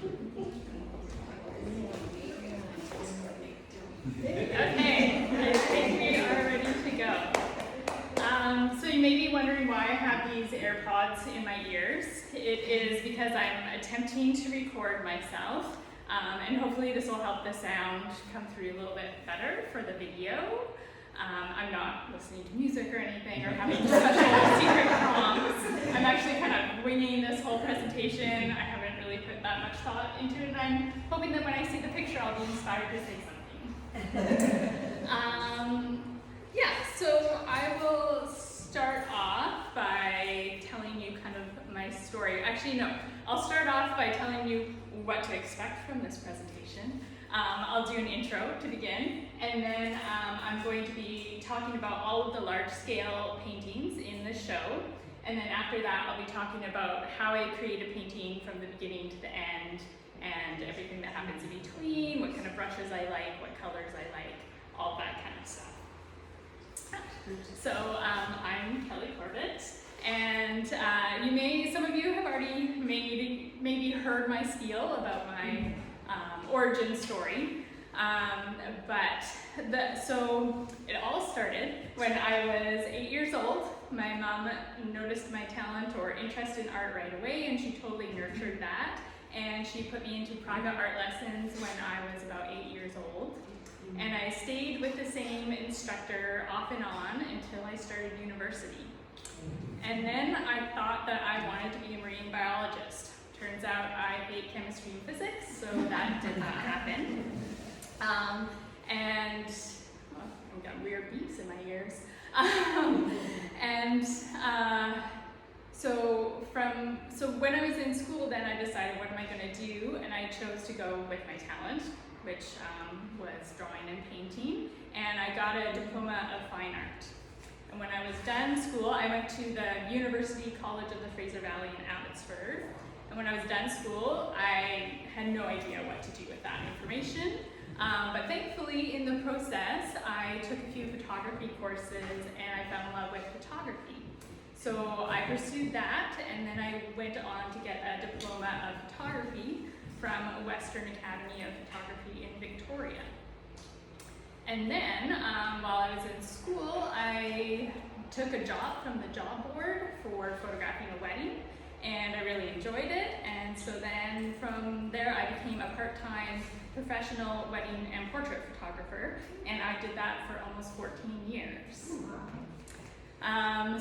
Okay, I think we are ready to go. So you may be wondering why I have these AirPods in my ears. It is because I'm attempting to record myself, and hopefully this will help the sound come through a little bit better for the video. I'm not listening to music or anything or having special secret prompts. I'm actually kind of winging this whole presentation. I haven't really put that much thought into it, and I'm hoping that when I see the picture I'll be inspired to say something. So I will start off by telling you kind of my story. Actually, no, I'll start off by telling you what to expect from this presentation. I'll do an intro to begin, and then I'm going to be talking about all of the large-scale paintings in the show, and then after that I'll be talking about how I create a painting from the beginning to the end, and everything that happens in between, what kind of brushes I like, what colors I like, all that kind of stuff. So I'm Kelly Corbett, and some of you have already maybe heard my spiel about my origin story, so it all started when I was 8 years old. My mom noticed my talent or interest in art right away, and she totally nurtured that, and she put me into private art lessons when I was about 8 years old. And I stayed with the same instructor off and on until I started university. And then I thought that I wanted to be a marine biologist. Turns out I hate chemistry and physics, so that did not happen. I've got weird beeps in my ears. So when I was in school, then I decided, what am I going to do? And I chose to go with my talent, which was drawing and painting, and I got a diploma of fine art. And when I was done school, I went to the University College of the Fraser Valley in Abbotsford. And when I was done school, I had no idea what to do with that information. But thankfully, in the process, I took a few photography courses and I fell in love with photography. So I pursued that, and then I went on to get a diploma of photography from Western Academy of Photography in Victoria. And then, while I was in school, I took a job from the job board for photographing a wedding, and I really enjoyed it. And so then from there, I became a part-time professional wedding and portrait photographer, and I did that for almost 14 years.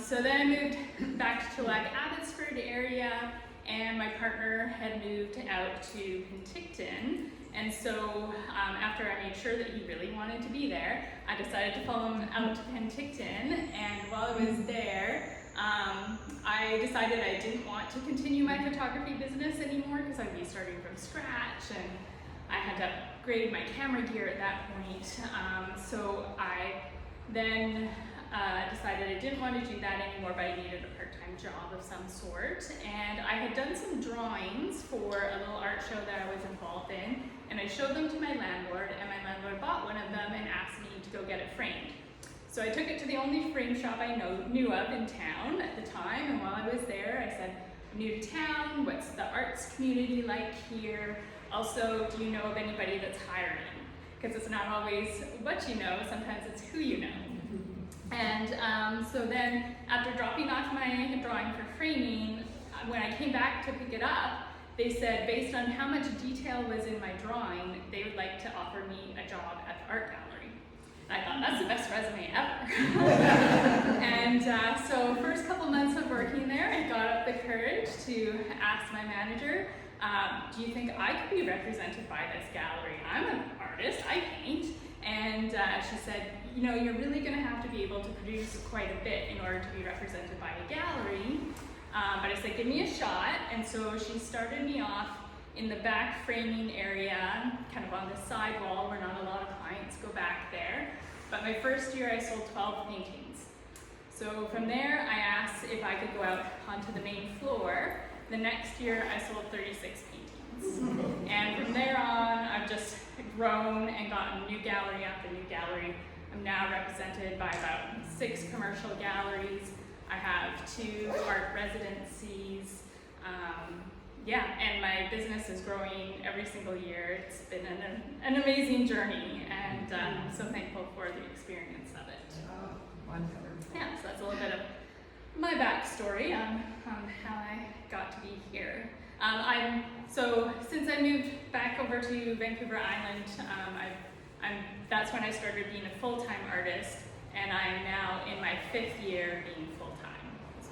So then I moved back to like Abbotsford area, and my partner had moved out to Penticton, and so after I made sure that he really wanted to be there, I decided to follow him out to Penticton. And while I was there, I decided I didn't want to continue my photography business anymore because I'd be starting from scratch, and I had to upgrade my camera gear at that point. So I then decided I didn't want to do that anymore, but I needed a part-time job of some sort. And I had done some drawings for a little art show that I was involved in, and I showed them to my landlord, and my landlord bought one of them and asked me to go get it framed. So I took it to the only frame shop I knew of in town at the time, and while I was there, I said, I'm new to town, what's the arts community like here? Also, do you know of anybody that's hiring? Because it's not always what you know, sometimes it's who you know. And so then, after dropping off my drawing for framing, when I came back to pick it up, they said, based on how much detail was in my drawing, they would like to offer me a job at the art gallery. And I thought, that's the best resume ever. And so first couple months of working there, I got up the courage to ask my manager, do you think I could be represented by this gallery? I'm an artist, I paint. And she said, you know, you're really going to have to be able to produce quite a bit in order to be represented by a gallery. But I said, give me a shot. And so she started me off in the back framing area, kind of on the side wall where not a lot of clients go back there. But my first year I sold 12 paintings. So from there I asked if I could go out onto the main floor. The next year I sold 36 paintings. And from there on I've just grown and gotten new gallery after new gallery. I'm now represented by about 6 commercial galleries. I have 2 art residencies, yeah, and my business is growing every single year. It's been an amazing journey, and I'm so thankful for the experience of it. Oh, wonderful. Yeah, so that's a little bit of my backstory on how I got to be here. So since I moved back over to Vancouver Island, that's when I started being a full-time artist, and I am now in my 5th year being full-time as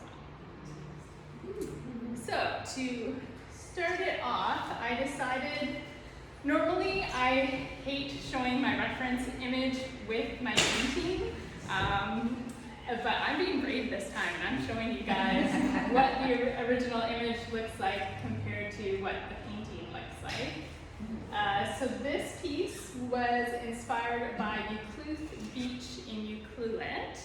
well. So to start it off, I decided, normally I hate showing my reference image with my painting, but I'm being brave this time, and I'm showing you guys what the original image looks like compared to what the painting looks like. So this piece was inspired by Ucluth Beach in Ucluelet,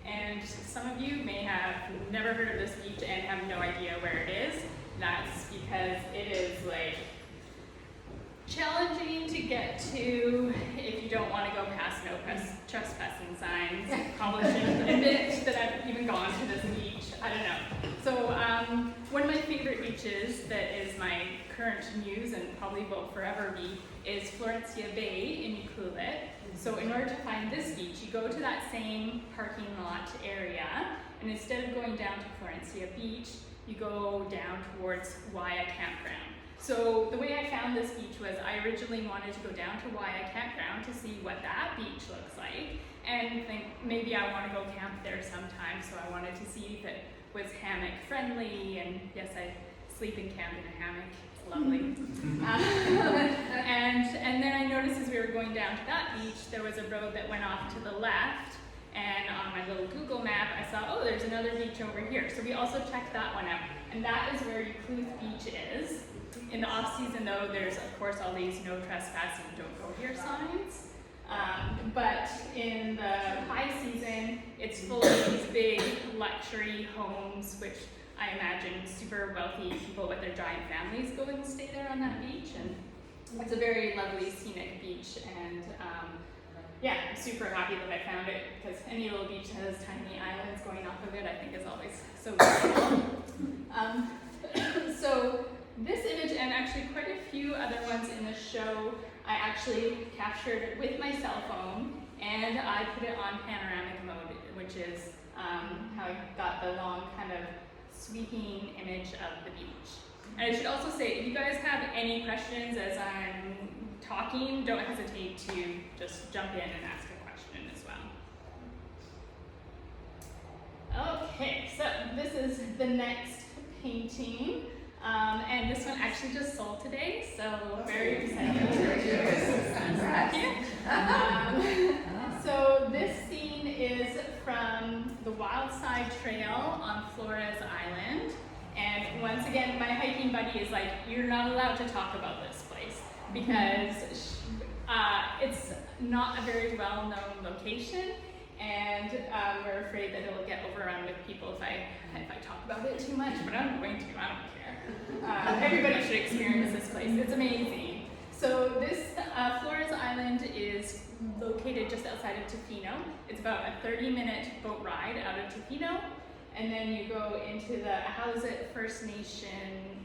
and some of you may have never heard of this beach and have no idea where it is. That's because it is like challenging to get to if you don't want to go past no trespassing signs. Probably shouldn't admit that I've even gone to this beach. I don't know. So one of my favorite beaches that is my current muse and probably will forever be is Florencia Bay in Ucluelet. So in order to find this beach, you go to that same parking lot area, and instead of going down to Florencia Beach, you go down towards Wai'a Campground. So the way I found this beach was I originally wanted to go down to Wai'a Campground to see what that beach looks like, and think maybe I want to go camp there sometime, so I wanted to see if it was hammock friendly, and yes, I sleep and camp in a hammock. It's lovely. And then I noticed as we were going down to that beach, there was a road that went off to the left, and on my little Google map, I saw, oh, there's another beach over here. So we also checked that one out, and that is where Uclueth Beach is. In the off season though, there's of course all these no trespassing, don't go here signs. But in the high season, it's full of these big luxury homes, which I imagine super wealthy people with their giant families go and stay there on that beach. And it's a very lovely scenic beach, and yeah, I'm super happy that I found it, because any little beach that has tiny islands going off of it, I think is always so beautiful. So this image, and actually quite a few other ones in the show, I actually captured with my cell phone, and I put it on panoramic mode, which is how I got the long kind of sweeping image of the beach. And I should also say, if you guys have any questions as I'm talking, don't hesitate to just jump in and ask a question as well. Okay, so this is the next painting. And this one actually just sold today, so very excited. Thank you. So this scene is from the Wild Side Trail on Flores Island. And once again, my hiking buddy is like, you're not allowed to talk about this place, because it's not a very well-known location, and we're afraid that it'll get overrun with people if I talk about it too much, but I'm going to, I don't care. Everybody should experience this place, it's amazing. So this Flores Island is located just outside of Tofino. It's about a 30-minute boat ride out of Tofino, and then you go into the Howzit First Nation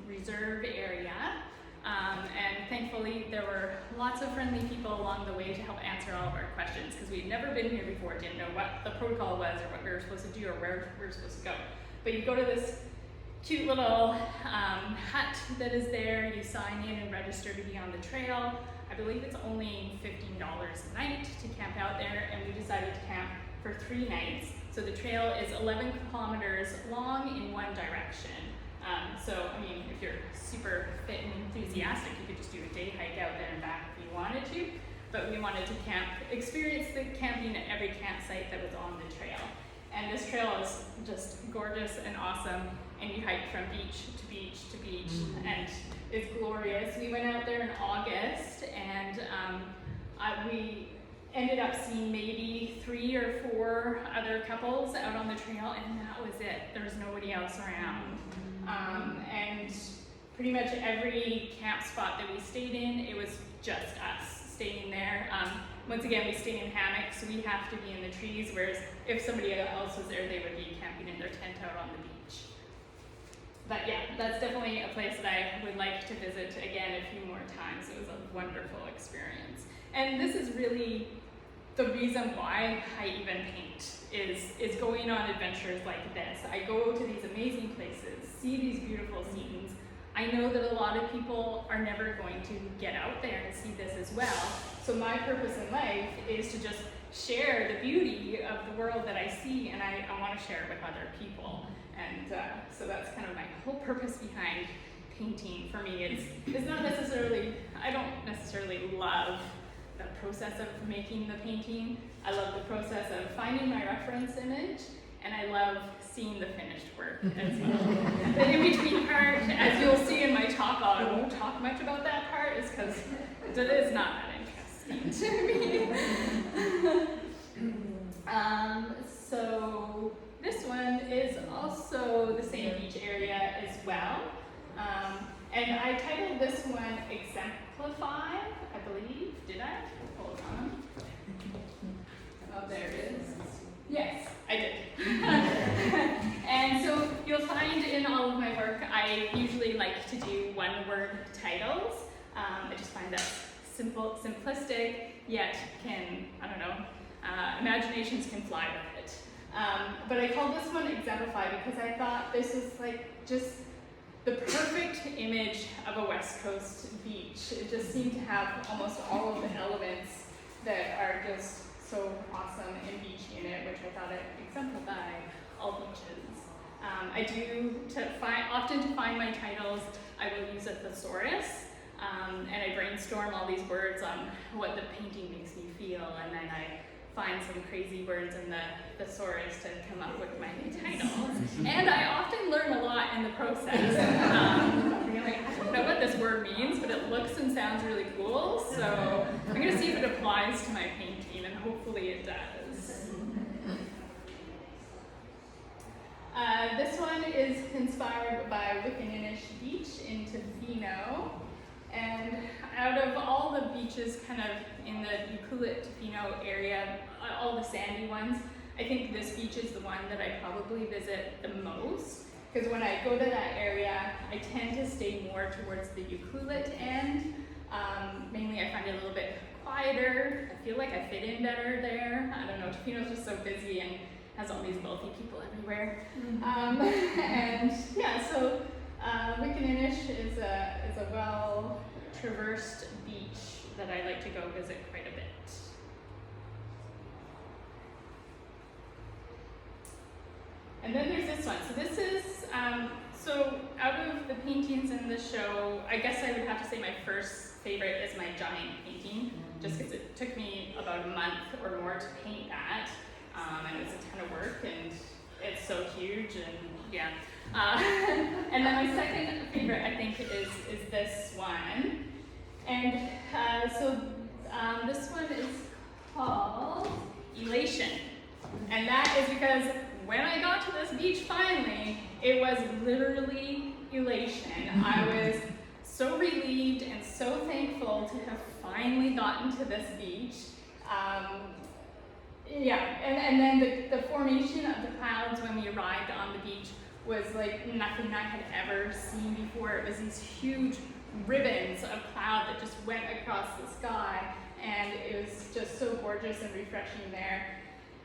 Reserve area. And thankfully there were lots of friendly people along the way to help answer all of our questions, because we'd never been here before, didn't know what the protocol was or what we were supposed to do or where we were supposed to go. But you go to this cute little hut that is there, you sign in and register to be on the trail. I believe it's only $15 a night to camp out there, and we decided to camp for 3 nights. So the trail is 11 kilometers long in one direction. So, I mean, if you're super fit and enthusiastic, you could just do a day hike out there and back if you wanted to. But we wanted to experience the camping at every campsite that was on the trail. And this trail is just gorgeous and awesome, and you hike from beach to beach to beach, and it's glorious. We went out there in August, and we ended up seeing maybe 3 or 4 other couples out on the trail, and that was it. There was nobody else around. And pretty much every camp spot that we stayed in, it was just us staying there. Once again, we stay in hammocks, so we have to be in the trees, whereas if somebody else was there, they would be camping in their tent out on the beach. But yeah, that's definitely a place that I would like to visit again a few more times. It was a wonderful experience. And this is really the reason why I even paint, is going on adventures like this. I go to these amazing places, see these beautiful scenes. I know that a lot of people are never going to get out there and see this as well. So my purpose in life is to just share the beauty of the world that I see, and I want to share it with other people. And so that's kind of my whole purpose behind painting. For me, it's not necessarily, I don't necessarily love the process of making the painting. I love the process of finding my reference image, and I love seeing the finished work as well. The in-between part, as you'll see in my talk, I won't talk much about that part, is because it is not that interesting to me. So this one is also the same beach area as well. And I titled this one Exemplify, I believe. Did I? Hold on. Oh, there it is. Yes, I did. And so you'll find in all of my work, I usually like to do one-word titles. I just find that simplistic, yet can, I don't know, imaginations can fly with it. But I called this one Exemplify because I thought this is like just the perfect image of a West Coast beach. It just seemed to have almost all of the elements that are just so awesome and beachy in it, which I thought it exemplified all beaches. I do, often to find my titles, I will use a thesaurus, and I brainstorm all these words on what the painting makes me feel, and then I find some crazy words in the thesaurus to come up with my titles. And I often learn a lot in the process. Really, I don't know what this word means, but it looks and sounds really cool, so I'm going to see if it applies to my painting, and hopefully it does. This one is inspired by Wickaninnish Beach in Tofino. And out of all the beaches kind of in the Ucluelet-Tofino area, all the sandy ones, I think this beach is the one that I probably visit the most. Because when I go to that area, I tend to stay more towards the Ucluelet end. Mainly I find it a little bit quieter. I feel like I fit in better there. I don't know, Tofino's just so busy and has all these wealthy people everywhere. And yeah, so Wickaninnish is a well-traversed beach that I like to go visit quite a bit. And then there's this one. So this is, so out of the paintings in the show, I guess I would have to say my first favorite is my giant painting, just because it took me about a month or more to paint that. And it was a ton of work, and it's so huge, and yeah. And then my second favorite, I think, is this one. And this one is called Elation. And that is because when I got to this beach finally, it was literally elation. I was so relieved and so thankful to have finally gotten to this beach. And then the formation of the clouds when we arrived on the beach was like nothing I had ever seen before. It was these huge ribbons of cloud that just went across the sky, and it was just so gorgeous and refreshing there.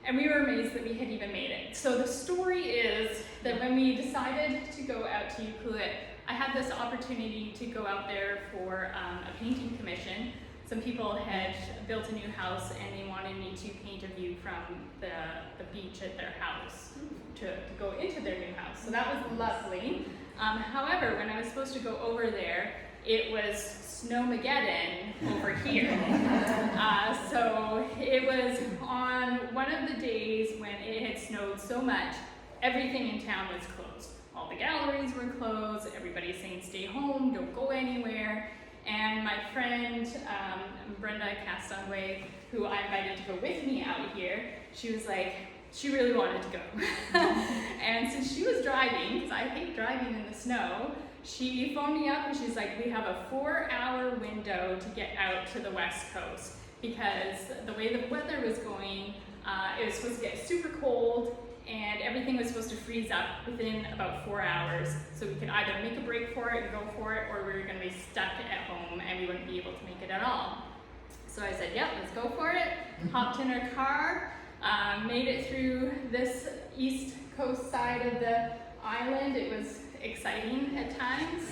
And we were amazed that we had even made it. So the story is that when we decided to go out to Ucluelet, I had this opportunity to go out there for a painting commission. Some people had built a new house and they wanted me to paint a view from the beach at their house to go into their new house. So that was lovely. However, when I was supposed to go over there, it was Snowmageddon over here. So it was on one of the days when it had snowed so much, everything in town was closed. All the galleries were closed, everybody's saying stay home, don't go anywhere. And my friend, Brenda Castonway, who I invited to go with me out here, she was like, she really wanted to go. And since she was driving, because I hate driving in the snow, she phoned me up and she's like, we have a 4-hour window to get out to the West Coast because the way the weather was going, it was supposed to get super cold and everything was supposed to freeze up within about 4 hours. So we could either make a break for it and go for it, or we were going to be stuck at home and we wouldn't be able to make it at all. So I said, yep, let's go for it. Hopped in our car, made it through this east coast side of the island. It was exciting at times.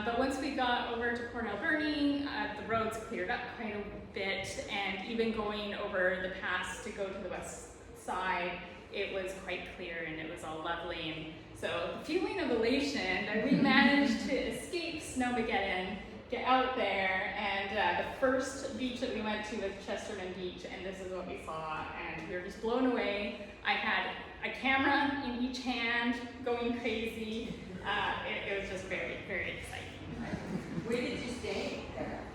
But once we got over to Port Alberni, the roads cleared up quite a bit, and even going over the pass to go to the west side, it was quite clear and it was all lovely. And so the feeling of elation that we managed to escape Snowmageddon, get out there, and the first beach that we went to was Chesterman Beach, and this is what we saw, and we were just blown away. I had a camera in each hand, going crazy. It was just very, very exciting. Where did you stay?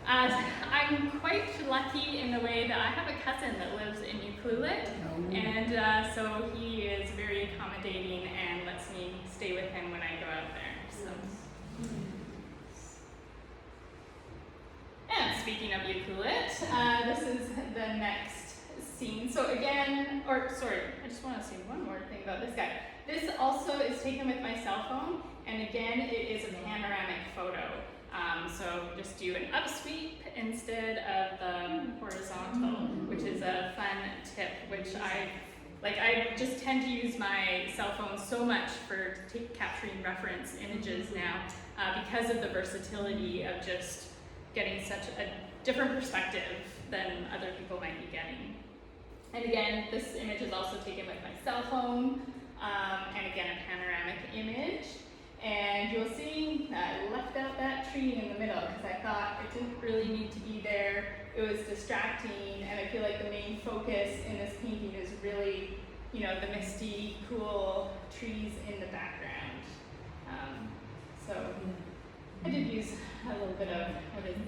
I'm quite lucky in the way that I have a cousin that lives in Ucluelet, and so he is very accommodating and lets me stay with him when I go out there. So. And speaking of Ucluelet, this is the next scene. So again, I just want to say one more thing about this guy. This also is taken with my cell phone, and again, it is a panoramic photo. So just do an upsweep instead of the horizontal, which is a fun tip, which I just tend to use my cell phone so much for capturing reference images now because of the versatility of just getting such a different perspective than other people might be getting. And again, this image is also taken with my cell phone, and again, a panoramic image. And you'll see I left out that tree in the middle because I thought it didn't really need to be there. It was distracting, and I feel like the main focus in this painting is really, the misty, cool trees in the background. So I did use a little bit of,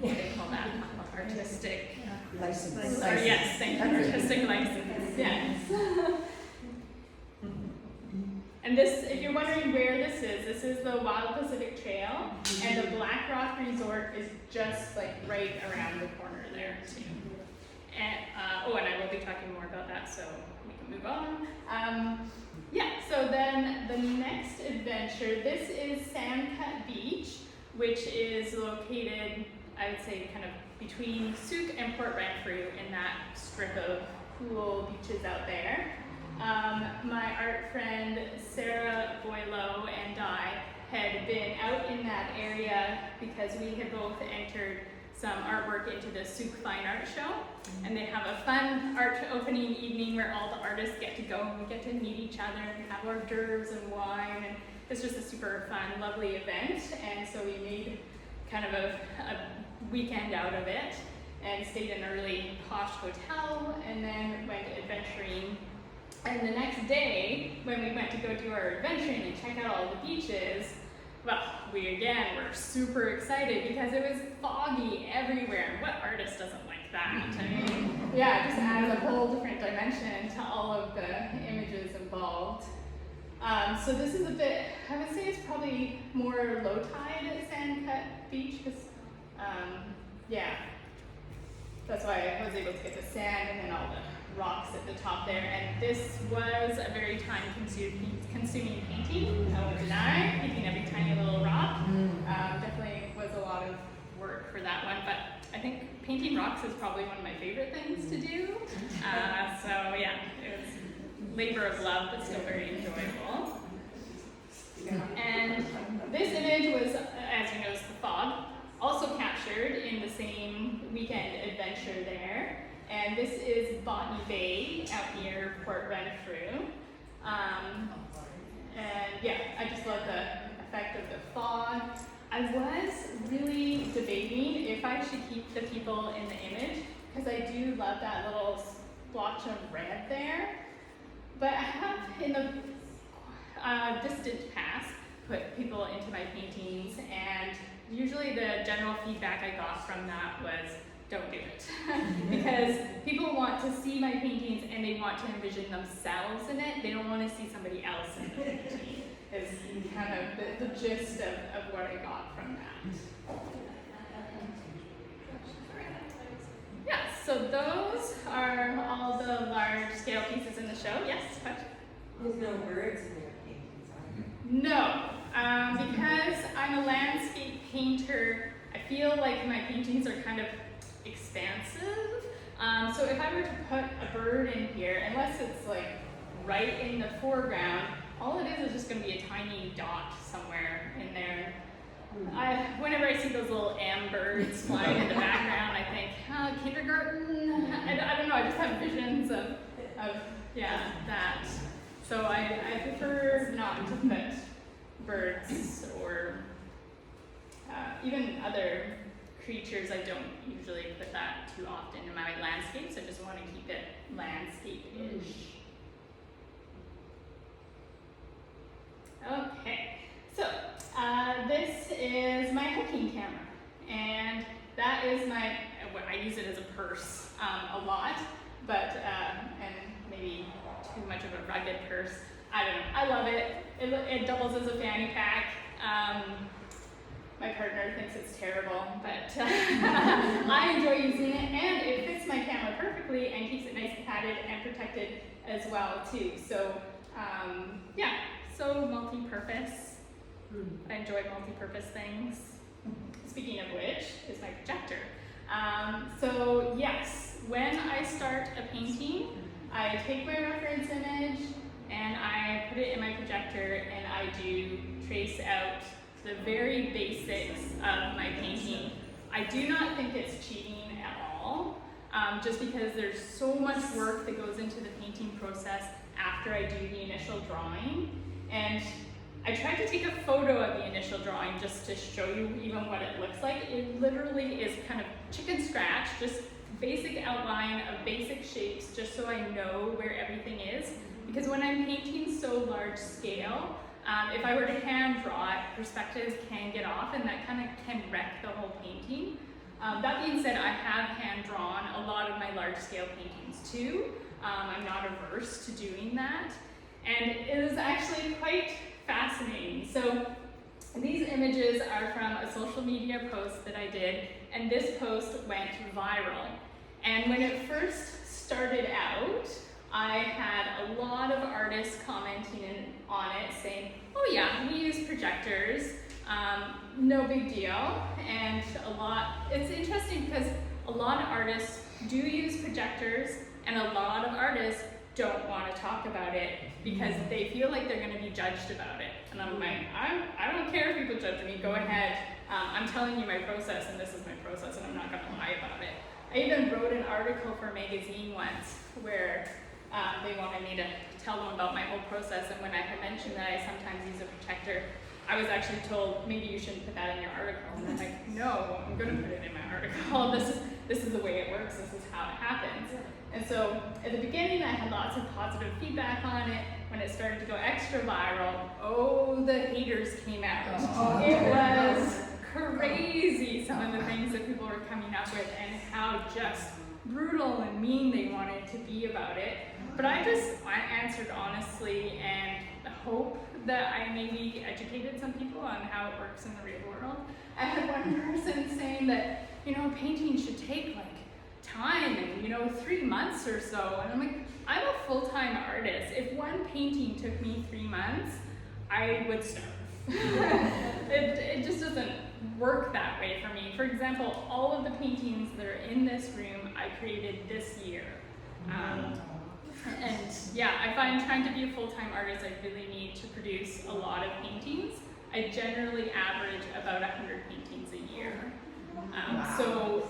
what do they call that? Artistic license. Yes, thank you. Artistic license. Yes. And this, if you're wondering where this is the Wild Pacific Trail, and the Black Rock Resort is just like right around the corner there too. And and I will be talking more about that, so we can move on. So then the next adventure, this is Sandcut Beach, which is located, I would say, kind of between Souk and Port Renfrew in that strip of cool beaches out there. My art friend Sarah Boileau and I had been out in that area because we had both entered some artwork into the Souk Fine Art Show, and they have a fun art opening evening where all the artists get to go and we get to meet each other and have hors d'oeuvres and wine, and it's just a super fun, lovely event. And so we made kind of a weekend out of it and stayed in a really posh hotel and then went adventuring. And the next day, when we went to go do our adventuring and check out all the beaches, well, we again were super excited because it was foggy everywhere. What artist doesn't like that? I mean, yeah, it just adds a whole different dimension to all of the images involved. So this is a bit, I would say it's probably more low tide at Sandcut Beach because, that's why I was able to get the sand and then all the rocks at the top there. And this was a very time-consuming painting, I won't deny. Painting every tiny little rock definitely was a lot of work for that one. But I think painting rocks is probably one of my favorite things to do. It was labor of love, but still very enjoyable. And this image was, as you notice, the fog, also captured in the same weekend adventure there. And this is Botany Bay out near Port Renfrew. I just love the effect of the fog. I was really debating if I should keep the people in the image, because I do love that little splotch of red there. But I have, in the distant past, put people into my paintings, and usually the general feedback I got from that was, don't do it. Because people want to see my paintings and they want to envision themselves in it. They don't want to see somebody else in the painting, is kind of the gist of what I got from that. So those are all the large scale pieces in the show. Yes, question? There's no birds in your paintings, are there? No, because I'm a landscape painter, I feel like my paintings are kind of expansive. So if I were to put a bird in here, unless it's like right in the foreground, all it is just going to be a tiny dot somewhere in there. Whenever I see those little birds flying in the background, I think, kindergarten? I don't know, I just have visions of that. So I prefer not to put birds or even other creatures. I don't usually put that too often in my landscapes. I just want to keep it landscape-ish. Okay, so this is my hiking camera, and that is I use it as a purse a lot, but, and maybe too much of a rugged purse. I don't know, I love it. It doubles as a fanny pack. My partner thinks it's terrible, but I enjoy using it, and it fits my camera perfectly and keeps it nice and padded and protected as well too. So yeah, so multi-purpose. I enjoy multi-purpose things. Speaking of which is my projector. So yes, when I start a painting, I take my reference image and I put it in my projector and I do trace out the very basics of my painting. I do not think it's cheating at all, just because there's so much work that goes into the painting process after I do the initial drawing. And I tried to take a photo of the initial drawing just to show you even what it looks like. It literally is kind of chicken scratch, just basic outline of basic shapes, just so I know where everything is. Because when I'm painting so large scale, if I were to hand draw it, perspectives can get off and that kind of can wreck the whole painting. That being said, I have hand drawn a lot of my large scale paintings too. I'm not averse to doing that. And it is actually quite fascinating. So these images are from a social media post that I did, and this post went viral. And when it first started out, I had a lot of artists commenting on it saying, oh yeah, we use projectors, no big deal. And it's interesting because a lot of artists do use projectors and a lot of artists don't want to talk about it because they feel like they're going to be judged about it. And I'm like, I don't care if people judge me, go ahead. I'm telling you my process and this is my process and I'm not going to lie about it. I even wrote an article for a magazine once where they wanted me to tell them about my whole process, and when I had mentioned that I sometimes use a projector, I was actually told, maybe you shouldn't put that in your article. And I'm like, no, I'm going to put it in my article. This is the way it works, this is how it happens. And so at the beginning I had lots of positive feedback on it. When it started to go extra viral, oh, the haters came out. It was crazy, some of the things that people were coming up with and how just brutal and mean they wanted to be about it. But I answered honestly and hope that I maybe educated some people on how it works in the real world. I had one person saying that, painting should take like time and 3 months or so. And I'm like, I'm a full-time artist. If one painting took me 3 months, I would starve. It just doesn't work that way for me. For example, all of the paintings that are in this room, I created this year. And yeah, I find trying to be a full-time artist, I really need to produce a lot of paintings. I generally average about 100 paintings a year. So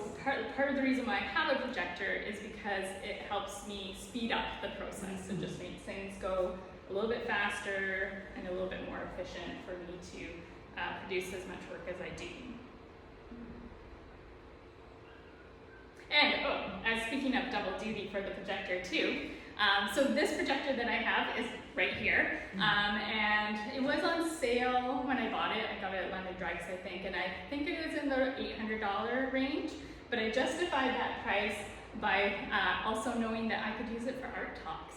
part of the reason why I have a projector is because it helps me speed up the process. It just makes things go a little bit faster and a little bit more efficient for me to produce as much work as I do. And as speaking of double duty for the projector too, so this projector that I have is right here, and it was on sale when I bought it. I got it at London Drugs, I think, and I think it was in the $800 range, but I justified that price by also knowing that I could use it for art talks.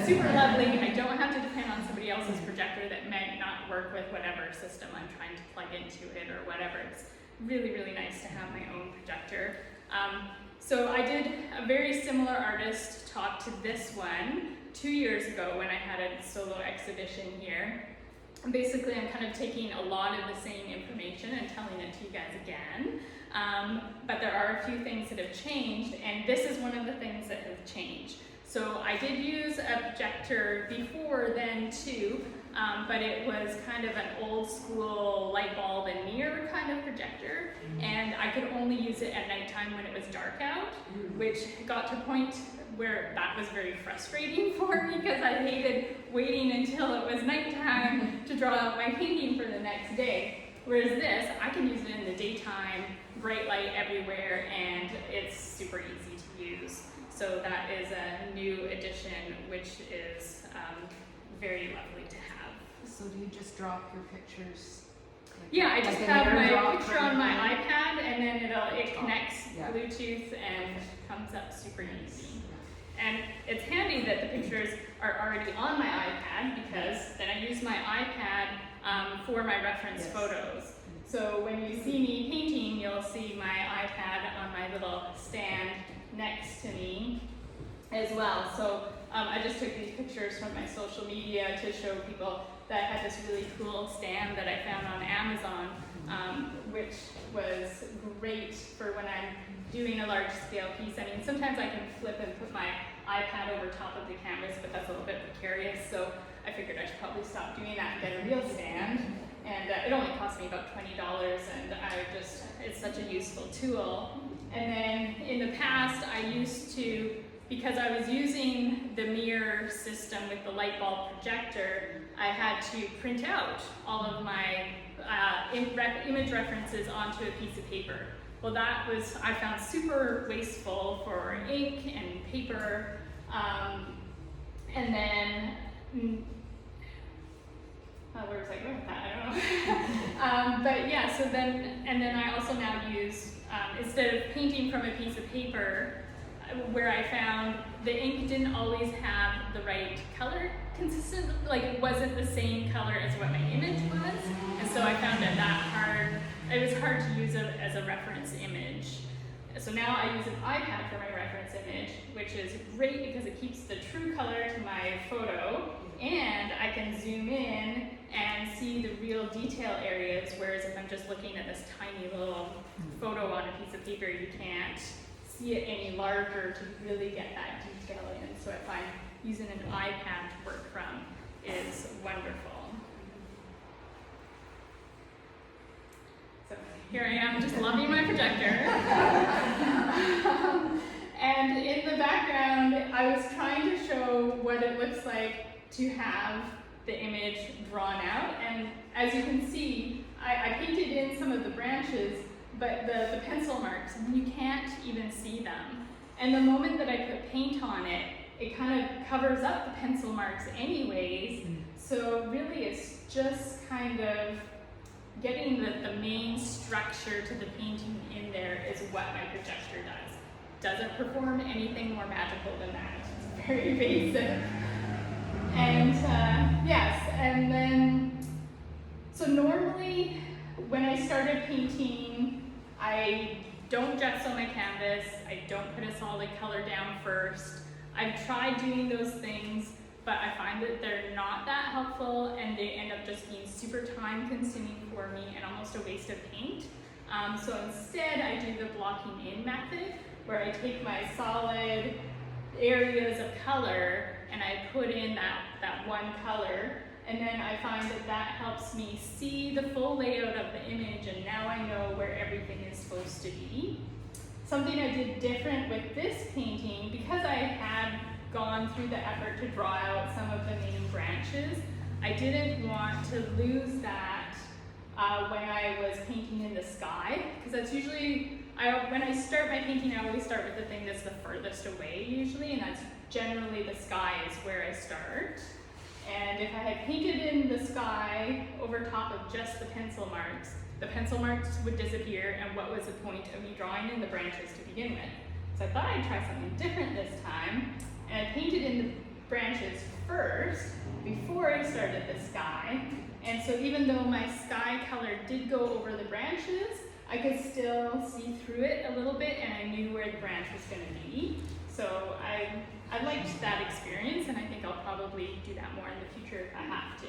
Super lovely. I don't have to depend on somebody else's projector that might not work with whatever system I'm trying to plug into it or whatever. It's really, really nice to have my own projector. So I did a very similar artist talk to this one 2 years ago when I had a solo exhibition here. Basically, I'm kind of taking a lot of the same information and telling it to you guys again. But there are a few things that have changed, and this is one of the things that have changed. So I did use a projector before then too, but it was kind of an old school light bulb and mirror kind of projector, and I could only use it at nighttime when it was dark out, which got to a point where that was very frustrating for me because I hated waiting until it was nighttime to draw out my painting for the next day. Whereas this, I can use it in the daytime, bright light everywhere, and it's super easy to use. So that is a new addition, which is very lovely to have. So do you just drop your pictures? Yeah, I just like have an my airdrop picture kind on of my thing? iPad, and then it connects Yeah. Bluetooth and comes up super easy. And it's handy that the pictures are already on my iPad because then I use my iPad for my reference Yes. photos. So when you see me painting, you'll see my iPad on my little stand next to me as well. So I just took these pictures from my social media to show people that I had this really cool stand that I found on Amazon, which was great for when I'm doing a large scale piece. I mean, sometimes I can flip and put my iPad over top of the canvas, but that's a little bit precarious, so I figured I should probably stop doing that and get a real stand. And it only cost me about $20, and it's such a useful tool. And then in the past, I used to, because I was using the mirror system with the light bulb projector, I had to print out all of my image references onto a piece of paper. Well, that was, I found super wasteful for ink and paper. And then, where was I going with that? I don't know. But yeah, so then, and then I also now use, instead of painting from a piece of paper, where I found the ink didn't always have the right color consistent, like it wasn't the same color as what my image was. And so I found it was hard to use it as a reference image. So now I use an iPad for my reference image, which is great because it keeps the true color to my photo, and I can zoom in and see the real detail areas, whereas if I'm just looking at this tiny little photo on a piece of paper, you can't see it any larger to really get that detail in. So I find using an iPad to work from is wonderful. So here I am just loving my projector. And in the background, I was trying to show what it looks like to have the image drawn out. And as you can see, I painted in some of the branches, but the pencil marks, you can't even see them. And the moment that I put paint on it, it kind of covers up the pencil marks anyways. So really it's just kind of getting the main structure to the painting in there is what my projector does. Doesn't perform anything more magical than that. It's very basic. And yes, and then, so normally when I started painting, I don't gesso my canvas, I don't put a solid color down first. I've tried doing those things, but I find that they're not that helpful and they end up just being super time consuming for me and almost a waste of paint. So instead I do the blocking in method, where I take my solid areas of color and I put in that one color, and then I find that helps me see the full layout of the image, and now I know where everything is supposed to be. Something I did different with this painting, because I had gone through the effort to draw out some of the main branches, I didn't want to lose that when I was painting in the sky, because that's usually, when I start my painting, I always start with the thing that's the furthest away usually, and that's generally the sky is where I start. And if I had painted in the sky over top of just the pencil marks would disappear, and what was the point of me drawing in the branches to begin with? So I thought I'd try something different this time, and I painted in the branches first before I started the sky. And so even though my sky color did go over the branches, I could still see through it a little bit, and I knew where the branch was going to be. So I liked that experience, and I think I'll probably do that more in the future if I have to.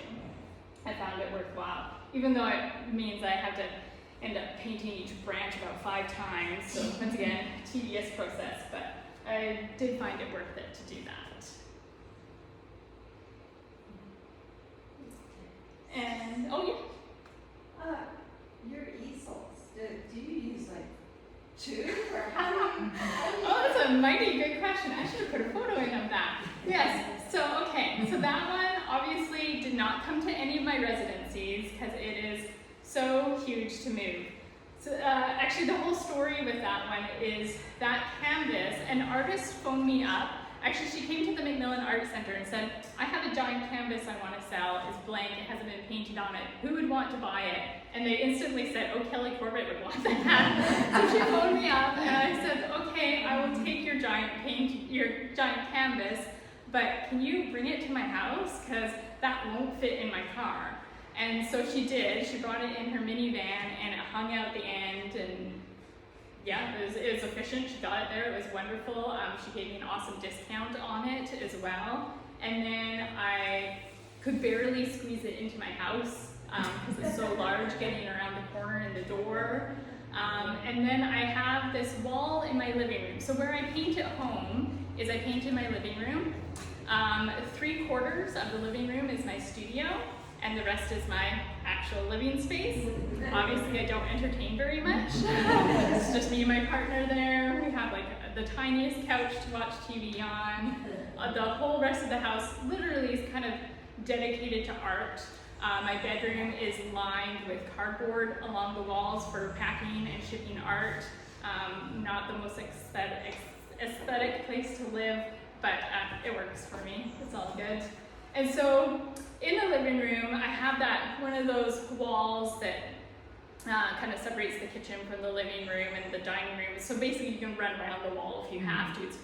I found it worthwhile, even though it means I have to end up painting each branch about 5 times. So once again, tedious process, but I did find it worth it to do that. And, oh yeah. Your easels, do you use like 2 or how do you? Oh, that's a mighty good question. I should have put a photo in of that. Yes, so okay, so that one obviously did not come to any of my residencies because it is so huge to move. So actually the whole story with that one is that canvas, an artist phoned me up. Actually, she came to the Macmillan Art Center and said, I have a giant canvas I want to sell. It's blank, it hasn't been painted on it. Who would want to buy it? And they instantly said, oh, Kelly Corbett would want that. So she phoned me up and I said, okay, I will take your giant canvas, but can you bring it to my house? Because that won't fit in my car. And so she did. She brought it in her minivan and it hung out the end, and yeah, it was efficient. She got it there. It was wonderful. She gave me an awesome discount on it as well. And then I could barely squeeze it into my house because it's so large, getting around the corner and the door. And then I have this wall in my living room. So where I paint at home is I paint in my living room. 3/4 of the living room is my studio, and the rest is my actual living space. Obviously, I don't entertain very much. It's just me and my partner there. We have like the tiniest couch to watch TV on. The whole rest of the house literally is kind of dedicated to art. My bedroom is lined with cardboard along the walls for packing and shipping art. Not the most aesthetic place to live, but it works for me. It's all good. And so in the living room, I have that one of those walls that kind of separates the kitchen from the living room and the dining room. So basically you can run around the wall if you have to. It's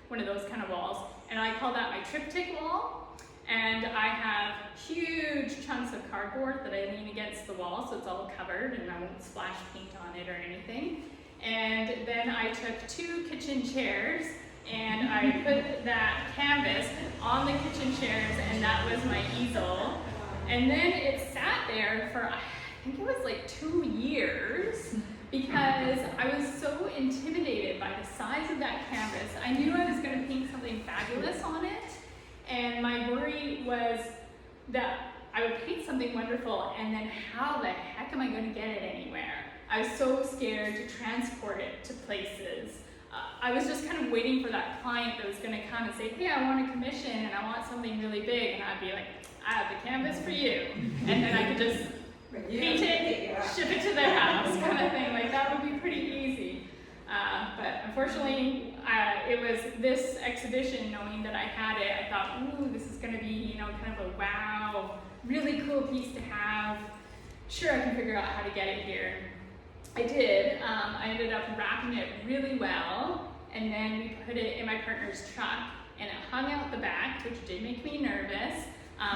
one of those kind of walls. And I call that my triptych wall. And I have huge chunks of cardboard that I lean against the wall, so it's all covered and I won't splash paint on it or anything. And then I took 2 kitchen chairs and I put that canvas on the kitchen chairs, and that was my easel. And then it sat there for, I think it was like 2 years, because I was so intimidated by the size of that canvas. I knew I was going to paint something fabulous on it, and my worry was that I would paint something wonderful, and then how the heck am I going to get it anywhere? I was so scared to transport it to places. I was just kind of waiting for that client that was going to come and say, hey, I want a commission and I want something really big. And I'd be like, I have the canvas for you. And then I could just paint it, ship it to their house kind of thing. Like, that would be pretty easy. But unfortunately, it was this exhibition, knowing that I had it, I thought, ooh, this is going to be, kind of a wow, really cool piece to have. Sure, I can figure out how to get it here. I did. I ended up wrapping it really well, and then we put it in my partner's truck, and it hung out the back, which did make me nervous,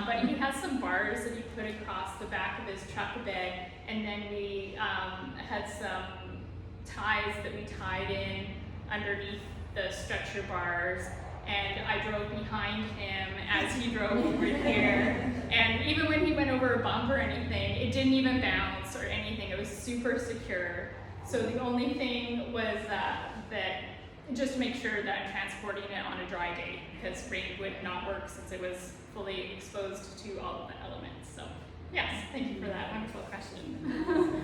but he has some bars that he put across the back of his truck bed, and then we had some ties that we tied in underneath the stretcher bars, and I drove behind him as he drove over here, and even when he went over a bump or anything, it didn't even bounce or anything. It was super secure. So the only thing was that just to make sure that I'm transporting it on a dry day, because rain would not work since it was fully exposed to all of the elements. So yes, thank you for that wonderful question.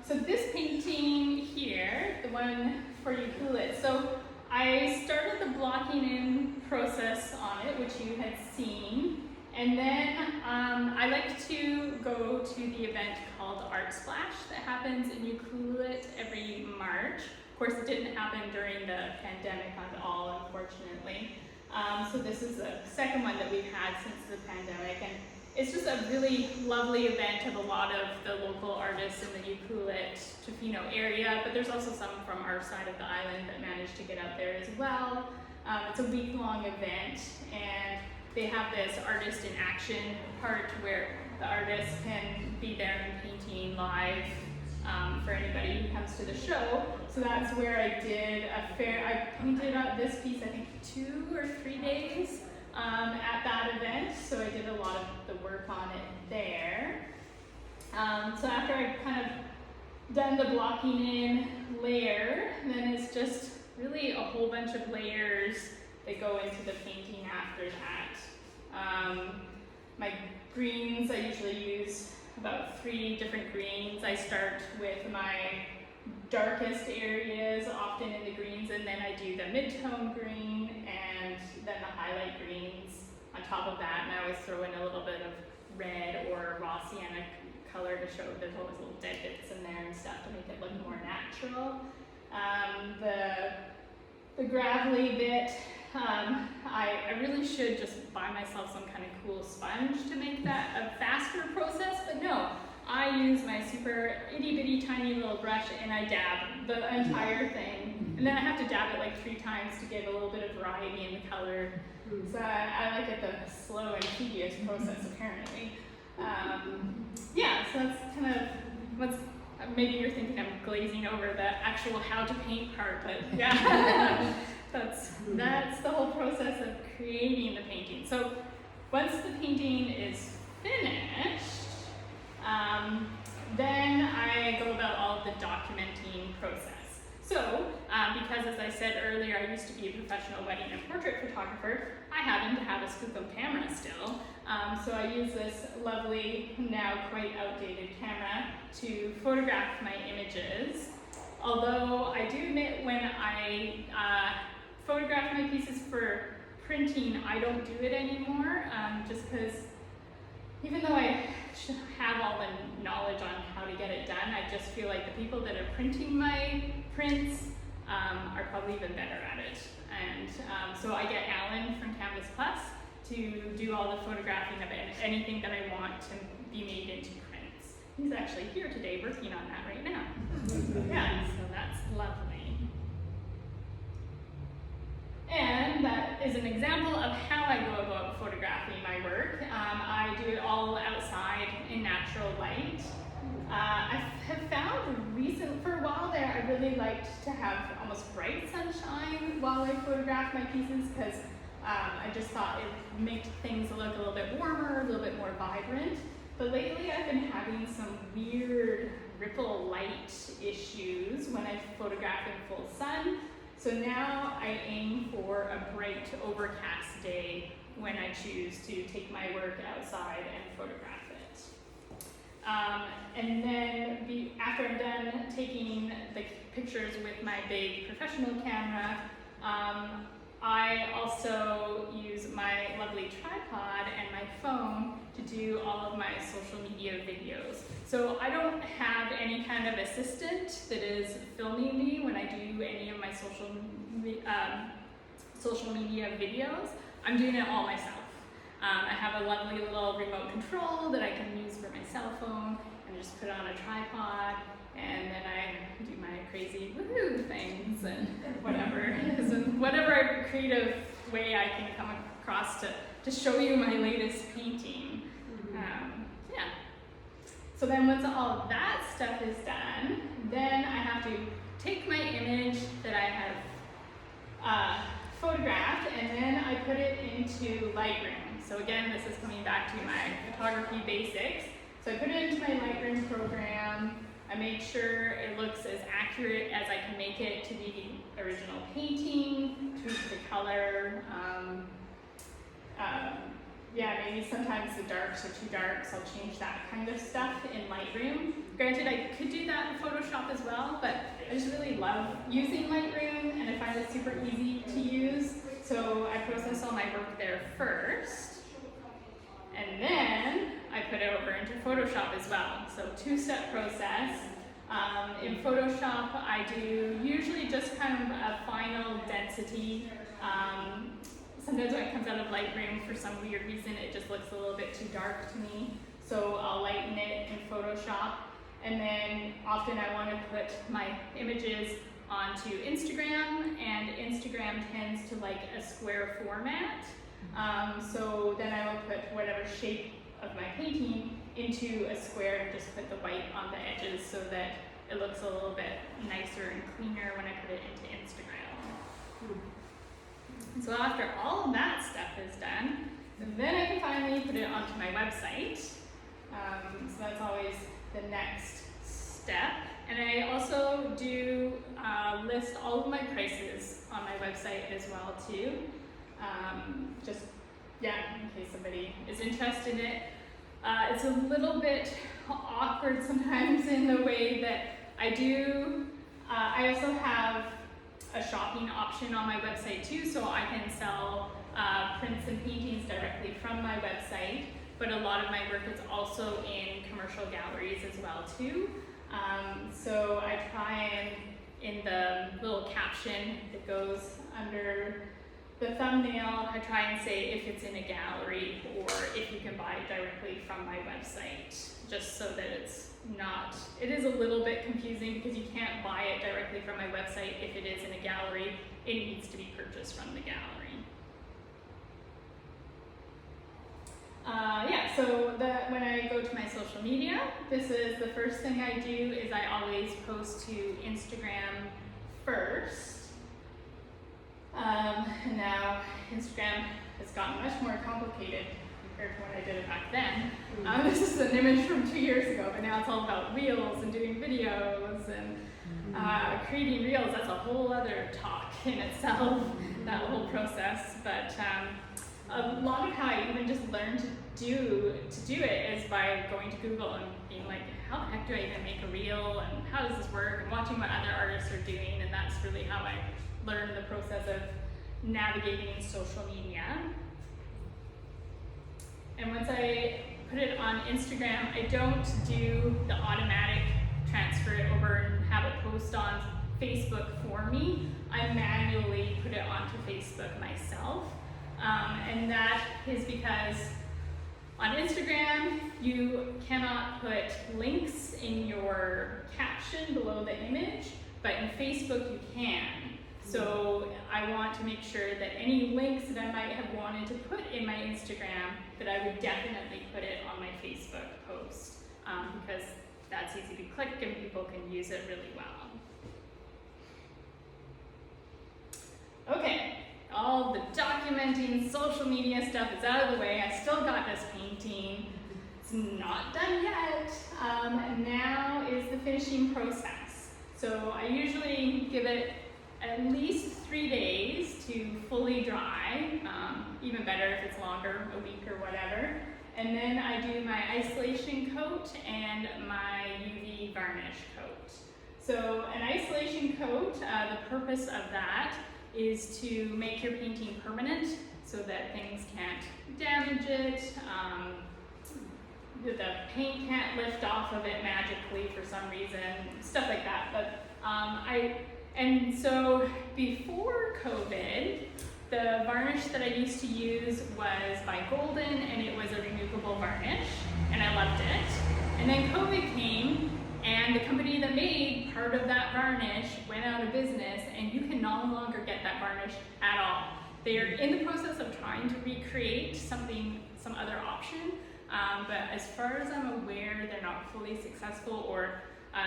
So this painting here, the one for Euclid, so I started the blocking in process on it, which you had seen, and then I like to go to the event called Art Splash that happens in Euclid every March. Of course, it didn't happen during the pandemic at all, unfortunately. So this is the second one that we've had since the pandemic, and it's just a really lovely event of a lot of the local artists in the Euclid, Tofino area, but there's also some from our side of the island that managed to get out there as well. It's a week-long event, and they have this artist in action part where the artist can be there and painting live for for anybody who comes to the show. So that's where I did I painted out this piece, I think 2 or 3 days at that event. So I did a lot of the work on it there. So after I kind of done the blocking in layer, then it's just really a whole bunch of layers that go into the painting after that. My greens, I usually use about 3 different greens. I start with my darkest areas, often in the greens, and then I do the mid-tone green and then the highlight greens on top of that, and I always throw in a little bit of red or raw sienna color to show there's always little dead bits in there and stuff to make it look more natural. The gravelly bit, I really should just buy myself some kind of cool sponge to make that a faster process, but no, I use my super itty bitty tiny little brush and I dab the entire thing, and then I have to dab it like 3 times to give a little bit of variety in the color. So I like it the slow and tedious process apparently. Yeah, so that's kind of what's, maybe you're thinking I'm glazing over the actual how to paint part, but yeah, that's the whole process of creating the painting. So once the painting is finished, then I go about all of the documenting process. So, because as I said earlier, I used to be a professional wedding and portrait photographer, I happen to have a Skookum camera still. So I use this lovely, now quite outdated camera to photograph my images. Although I do admit when I photograph my pieces for printing, I don't do it anymore, just because even though I should have all the knowledge on how to get it done, I just feel like the people that are printing my prints are probably even better at it. And so I get Alan from Canvas Plus to do all the photographing of anything that I want to be made into prints. He's actually here today working on that right now. Yeah, so that's lovely. And that is an example of how I go about photographing my work. I do it all outside in natural light. I have found for a while there, I really liked to have almost bright sunshine while I photograph my pieces, because I just thought it would make things look a little bit warmer, a little bit more vibrant. But lately I've been having some weird ripple light issues when I photograph in full sun. So now I aim for a bright overcast day when I choose to take my work outside and photograph it. And then after I'm done taking the pictures with my big professional camera, I also use my lovely tripod and my phone to do all of my social media videos. So I don't have any kind of assistant that is filming me when I do any of my social media videos. I'm doing it all myself. I have a lovely little remote control that I can use for my cell phone, and just put it on a tripod, and then I do my crazy woohoo things and whatever. Whatever creative way I can come across to show you my latest painting. Yeah. So then once all that stuff is done, then I have to take my image that I have photographed, and then I put it into Lightroom. So again, this is coming back to my photography basics. So I put it into my Lightroom program. I make sure it looks as accurate as I can make it to the original painting, tweak the color. Yeah, maybe sometimes the darks are too dark, so I'll change that kind of stuff in Lightroom. Granted, I could do that in Photoshop as well, but I just really love using Lightroom, and I find it super easy to use. So I process all my work there first, and then I put it over into Photoshop as well. So 2-step process. In Photoshop, I do usually just kind of a final density. Sometimes when it comes out of Lightroom, for some weird reason, it just looks a little bit too dark to me. So I'll lighten it in Photoshop. And then often I want to put my images onto Instagram, and Instagram tends to like a square format. So then I will put whatever shape of my painting into a square and just put the white on the edges so that it looks a little bit nicer and cleaner when I put it into Instagram. So after all of that stuff is done, then I can finally put it onto my website. So that's always the next step. And I also do list all of my prices on my website as well too. Just, yeah, in case somebody is interested in it. It's a little bit awkward sometimes in the way that I also have a shopping option on my website too, so I can sell prints and paintings directly from my website, but a lot of my work is also in commercial galleries as well too. So I try and, in the little caption that goes under the thumbnail, I try and say if it's in a gallery or if you can buy it directly from my website, just so that it is a little bit confusing because you can't buy it directly from my website if it is in a gallery. It needs to be purchased from the gallery. So when I go to my social media, this is the first thing I do is I always post to Instagram first. And now Instagram has gotten much more complicated compared to when I did it back then. This is an image from 2 years ago, but now it's all about reels and doing videos and creating reels. That's a whole other talk in itself, that whole process. But a lot of how I even just learned to do it is by going to Google and being like, how the heck do I even make a reel, and how does this work, and watching what other artists are doing, and that's really how I learned the process of navigating social media. And once I put it on Instagram, I don't do the automatic transfer it over and have it post on Facebook for me. I manually put it onto Facebook myself. And that is because on Instagram, you cannot put links in your caption below the image, but in Facebook you can. So I want to make sure that any links that I might have wanted to put in my Instagram, that I would definitely put it on my Facebook post, because that's easy to click and people can use it really well. Okay, all the documenting social media stuff is out of the way. I still got this painting. It's not done yet. And now is the finishing process. So I usually give it at least 3 days to fully dry, even better if it's longer, a week or whatever. And then I do my isolation coat and my UV varnish coat. So an isolation coat, the purpose of that is to make your painting permanent so that things can't damage it, the paint can't lift off of it magically for some reason, stuff like that. But and so before COVID, the varnish that I used to use was by Golden, and it was a removable varnish, and I loved it. And then COVID came, and the company that made part of that varnish went out of business, and you can no longer get that varnish at all. They are in the process of trying to recreate some other option, but as far as I'm aware, they're not fully successful, or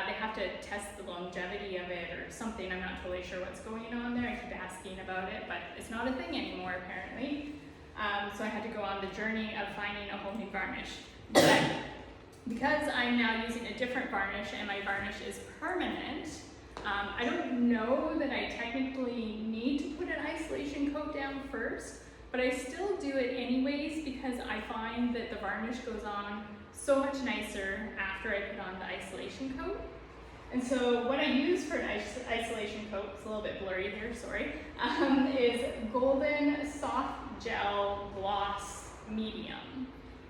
they have to test the longevity of it or something. I'm not totally sure what's going on there. I keep asking about it, but it's not a thing anymore apparently. So I had to go on the journey of finding a whole new varnish. But because I'm now using a different varnish and my varnish is permanent, I don't know that I technically need to put an isolation coat down first, but I still do it anyways because I find that the varnish goes on so much nicer after I put on the isolation coat. And so what I use for an isolation coat, it's a little bit blurry here, sorry, is Golden Soft Gel Gloss Medium.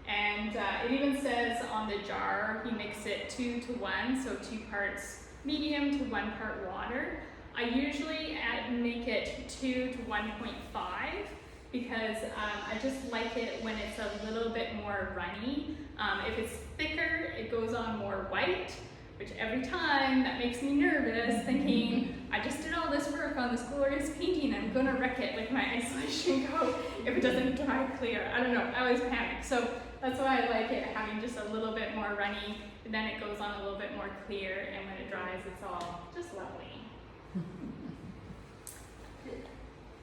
And it even says on the jar, you mix it 2 to 1, so 2 parts medium to 1 part water. I usually make it 2 to 1.5 because I just like it when it's a little bit more runny. If it's thicker, it goes on more white, which every time that makes me nervous, thinking, I just did all this work on this glorious painting, I'm gonna wreck it with my isolation coat if it doesn't dry clear. I don't know, I always panic. So that's why I like it having just a little bit more runny, and then it goes on a little bit more clear, and when it dries, it's all just lovely.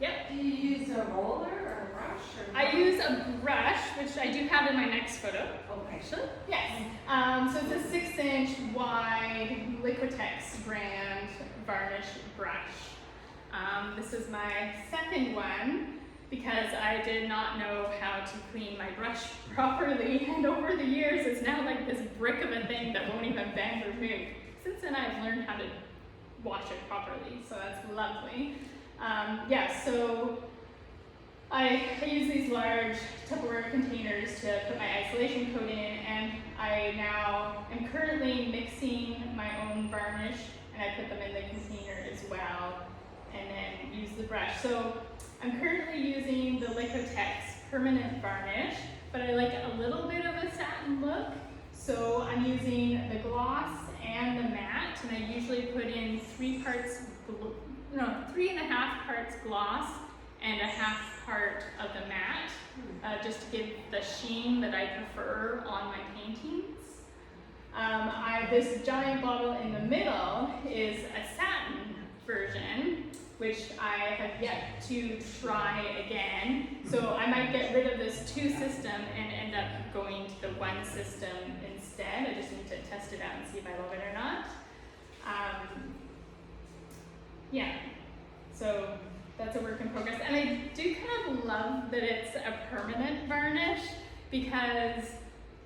Yep. Do you use a roller or a brush? Or I use a brush, which I do have in my next photo. Okay. Actually, yes. So it's a 6-inch wide Liquitex brand varnish brush. This is my second one because I did not know how to clean my brush properly, and over the years it's now like this brick of a thing that won't even bend or move. Since then I've learned how to wash it properly, so that's lovely. So I use these large Tupperware containers to put my isolation coat in, and I now am currently mixing my own varnish, and I put them in the container as well, and then use the brush. So I'm currently using the Liquitex permanent varnish, but I like a little bit of a satin look, so I'm using the gloss and the matte, and I usually put in 3.5 parts gloss and a half part of the matte, just to give the sheen that I prefer on my paintings. This giant bottle in the middle is a satin version, which I have yet to try again. So I might get rid of this 2 system and end up going to the 1 system instead. I just need to test it out and see if I love it or not. So that's a work in progress. And I do kind of love that it's a permanent varnish, because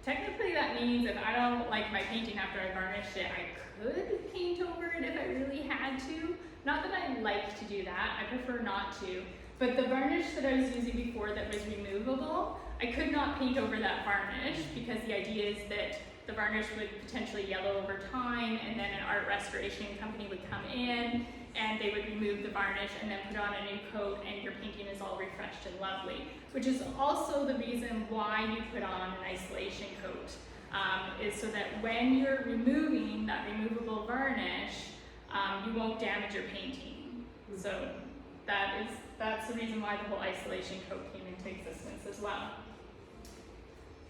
technically that means if I don't like my painting after I varnished it, I could paint over it if I really had to. Not that I like to do that, I prefer not to. But the varnish that I was using before that was removable, I could not paint over that varnish, because the idea is that the varnish would potentially yellow over time, and then an art restoration company would come in and they would remove the varnish and then put on a new coat, and your painting is all refreshed and lovely. Which is also the reason why you put on an isolation coat, is so that when you're removing that removable varnish, you won't damage your painting. So that's the reason why the whole isolation coat came into existence as well.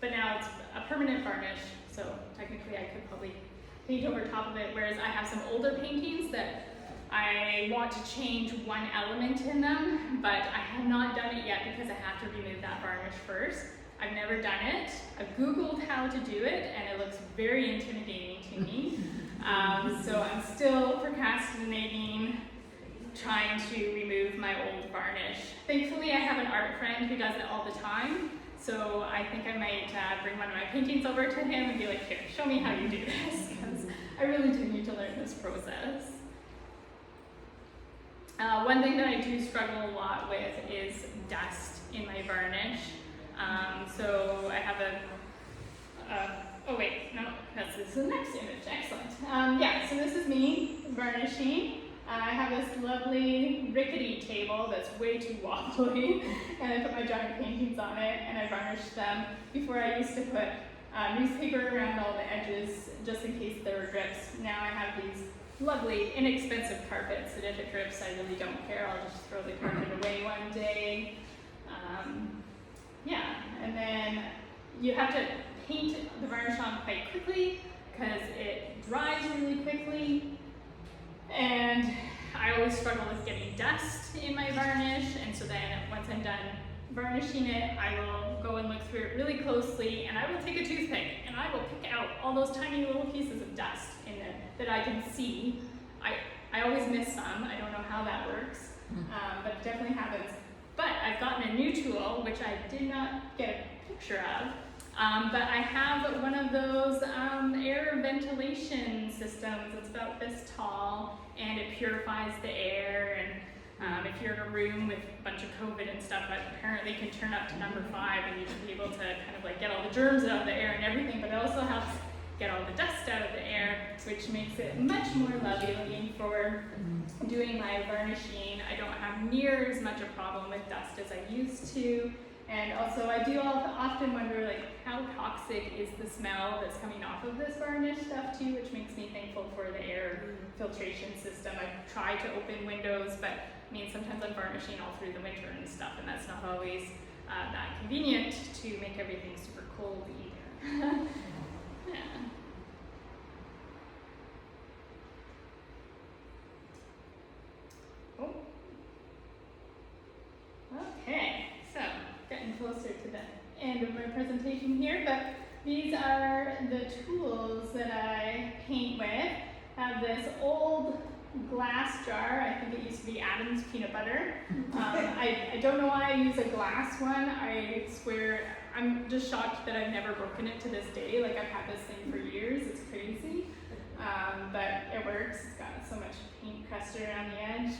But now it's a permanent varnish, so technically I could probably paint over top of it, whereas I have some older paintings that I want to change one element in them, but I have not done it yet because I have to remove that varnish first. I've never done it. I've Googled how to do it, and it looks very intimidating to me. So I'm still procrastinating, trying to remove my old varnish. Thankfully, I have an art friend who does it all the time, so I think I might bring one of my paintings over to him and be like, here, show me how you do this, because I really do need to learn this process. One thing that I do struggle a lot with is dust in my varnish. So I have oh wait, no, this is the next image, excellent. So this is me varnishing. I have this lovely rickety table that's way too wobbly, and I put my giant paintings on it, and I varnish them. Before I used to put newspaper around all the edges, just in case there were drips. Now I have these lovely, inexpensive carpets that if it drips, I really don't care. I'll just throw the carpet away one day. And then you have to paint the varnish on quite quickly because it dries really quickly. And I always struggle with getting dust in my varnish, and so then once I'm done varnishing it, I will go and look through it really closely, and I will take a toothpick and I will pick out all those tiny little pieces of dust in it that I can see. I always miss some. I don't know how that works, but it definitely happens. But I've gotten a new tool, which I did not get a picture of, but I have one of those air ventilation systems. It's about this tall, and it purifies the air, and if you're in a room with a bunch of COVID and stuff, it apparently can turn up to number 5, and you should be able to kind of like get all the germs out of the air and everything, but it also helps get all the dust out of the air, which makes it much more lovely for doing my varnishing. I don't have near as much a problem with dust as I used to, And also I do often wonder like how toxic is the smell that's coming off of this varnish stuff too, which makes me thankful for the air filtration system. I try to open windows, but I mean sometimes I'm varnishing all through the winter and stuff, and that's not always that convenient to make everything super cold either. Yeah. Oh. Okay, so getting closer to the end of my presentation here, but these are the tools that I paint with. I have this old glass jar. I think it used to be Adam's peanut butter. I don't know why I use a glass one. I swear I'm just shocked that I've never broken it to this day. Like I've had this thing for years. It's crazy, but it works. It's got so much paint crusted around the edge.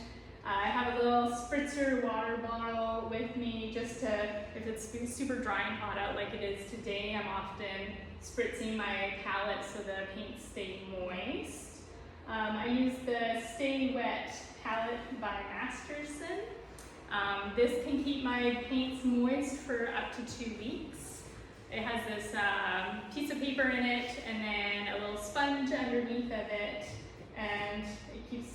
I have a little spritzer water bottle with me just to, if it's super dry and hot out like it is today, I'm often spritzing my palette so the paints stay moist. I use the Stay Wet palette by Masterson. This can keep my paints moist for up to 2 weeks. It has this piece of paper in it and then a little sponge underneath of it, and it keeps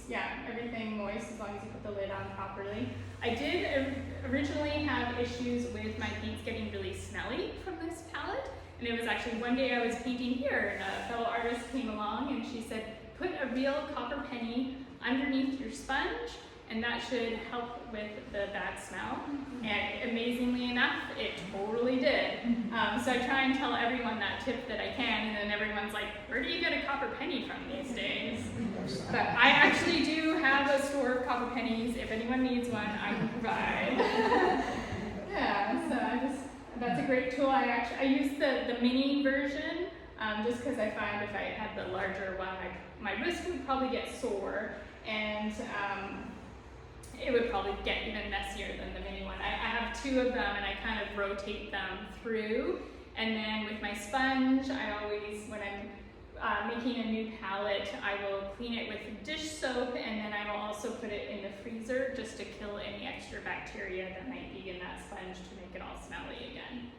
everything moist as long as you put the lid on properly. I did originally have issues with my paints getting really smelly from this palette, and it was actually one day I was painting here and a fellow artist came along and she said, put a real copper penny underneath your sponge and that should help with the bad smell. And amazingly enough, it totally did. So I try and tell everyone that tip that I can, and then everyone's like, where do you get a copper penny from these days? But I actually do have a store of copper pennies. If anyone needs one, I can provide. Yeah, so that's a great tool. I use the mini version just because I find if I had the larger one, my wrist would probably get sore, and it would probably get even messier than the mini one. I have 2 of them and I kind of rotate them through. And then with my sponge, I always, when I'm making a new palette, I will clean it with dish soap, and then I will also put it in the freezer just to kill any extra bacteria that might be in that sponge to make it all smelly again.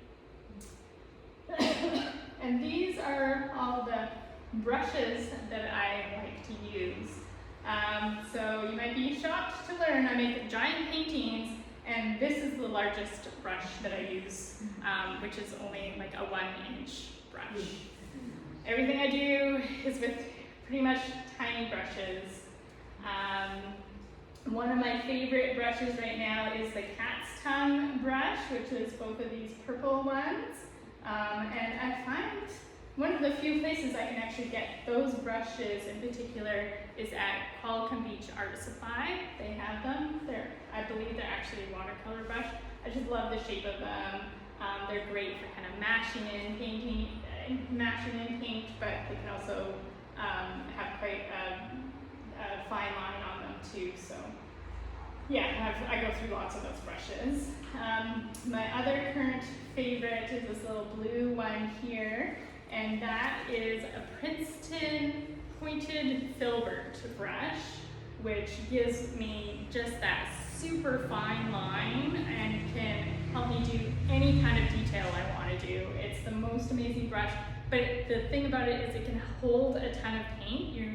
And these are all the brushes that I like to use. So you might be shocked to learn I make giant paintings, and this is the largest brush that I use, which is only like a 1-inch brush. Everything I do is with pretty much tiny brushes. One of my favorite brushes right now is the cat's tongue brush, which is both of these purple ones. And I find one of the few places I can actually get those brushes in particular is at Qualicum Beach Art Supply. They have them. I believe they're actually watercolor brush. I just love the shape of them. They're great for kind of mashing in paint, but they can also have quite a fine line on them too. So yeah, I go through lots of those brushes. My other current favorite is this little blue one here, and that is a Princeton pointed filbert brush, which gives me just that super fine line and can help me do any kind of detail I want to do. It's the most amazing brush, but the thing about it is it can hold a ton of paint. You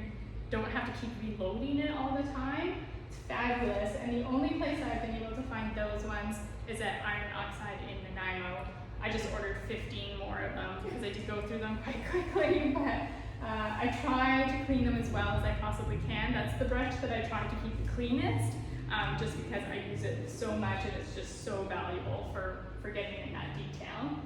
don't have to keep reloading it all the time. It's fabulous, and the only place I've been able to find those ones is at Iron Oxide in Nanaimo. I just ordered 15 more of them because I did go through them quite quickly, but I try to clean them as well as I possibly can. That's the brush that I try to keep the cleanest, just because I use it so much and it's just so valuable for getting in that detail.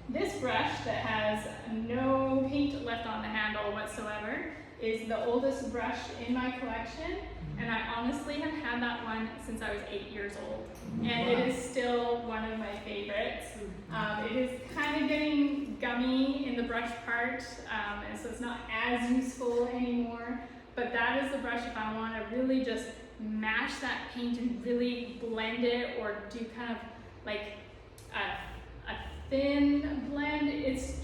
This brush that has no paint left on the handle whatsoever is the oldest brush in my collection, and I honestly have had that one since I was 8 years old, and it is still one of my favorites. It is kind of getting gummy in the brush part, and so it's not as useful anymore, but that is the brush if I want to really just mash that paint and really blend it, or do kind of like a thin blend. It's